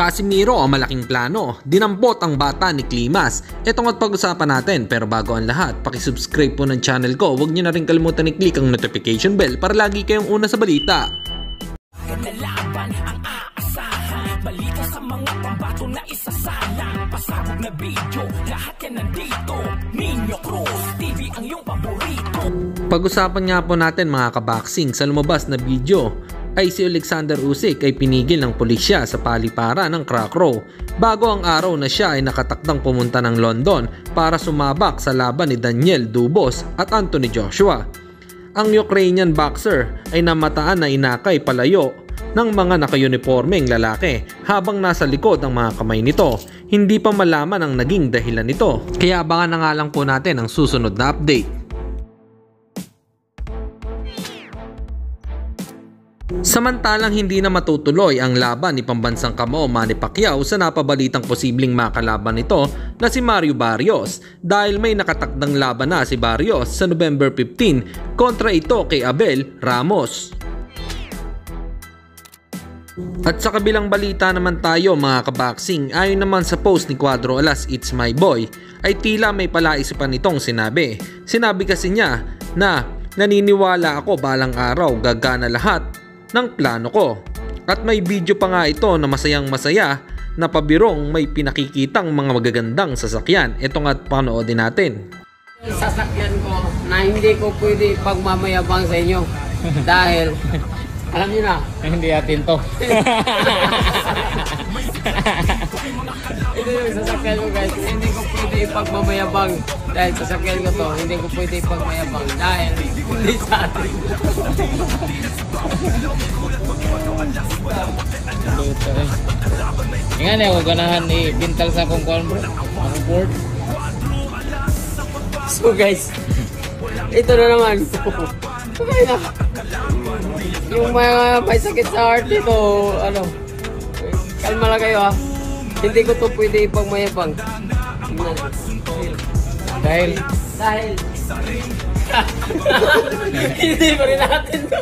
Casimiro ang malaking plano, dinampot ang bata ni Klimas. Ito nga't pag-usapan natin, pero bago ang lahat, pakisubscribe po ng channel ko. Huwag niyo na rin kalimutan i-click ang notification bell para lagi kayong una sa balita. Laban ang aasahan, balita sa mga pambato na isasalang, pasabog na video, lahat yan nandito. Nino Cruz TV ang iyong paborito. Pag-usapan nga po natin mga kaboxing, sa lumabas na video ay si Alexander Usyk ay pinigil ng pulisya sa paliparan ng Crack Row bago ang araw na siya ay nakatakdang pumunta ng London para sumabak sa laban ni Daniel Dubois at Anthony Joshua. Ang Ukrainian boxer ay namataan na inakay palayo ng mga naka-uniformeng lalaki habang nasa likod ang mga kamay nito. Hindi pa malaman ang naging dahilan nito, kaya abangan na nga lang po natin ang susunod na update. Samantalang hindi na matutuloy ang laban ni pambansang kamao Manny Pacquiao sa napabalitang posibleng makalaban nito na si Mario Barrios dahil may nakatakdang laban na si Barrios sa November 15 kontra ito kay Abel Ramos. At sa kabilang balita naman tayo mga kaboxing, ayon naman sa post ni Cuadro Alas It's My Boy ay tila may palaisipan nitong sinabi. Sinabi kasi niya na naniniwala ako balang araw gagana lahat ng plano ko. At may video pa nga ito na masayang masaya na pabirong may pinakikitang mga magagandang sasakyan. Ito nga't panoodin natin. Sasakyan ko na hindi ko pwede pagmamayabang sa inyo dahil alam niyo na, hindi atin to. ito yung sasakyan ko guys, hindi ko pwede ipagmamayabang dahil sasakyan ko to, hindi ko pwede ipagmayabang dahil hindi sa atin. Nga na ako ganahan i-pintal sa akong kuwan bro, ang board. So guys, ito na naman. Okay na. Yung mga may sakit sa heart dito, ano, kalma lang kayo ha. Hindi ko to pwede ipagmayabang. Dahil hindi pa rin natin to.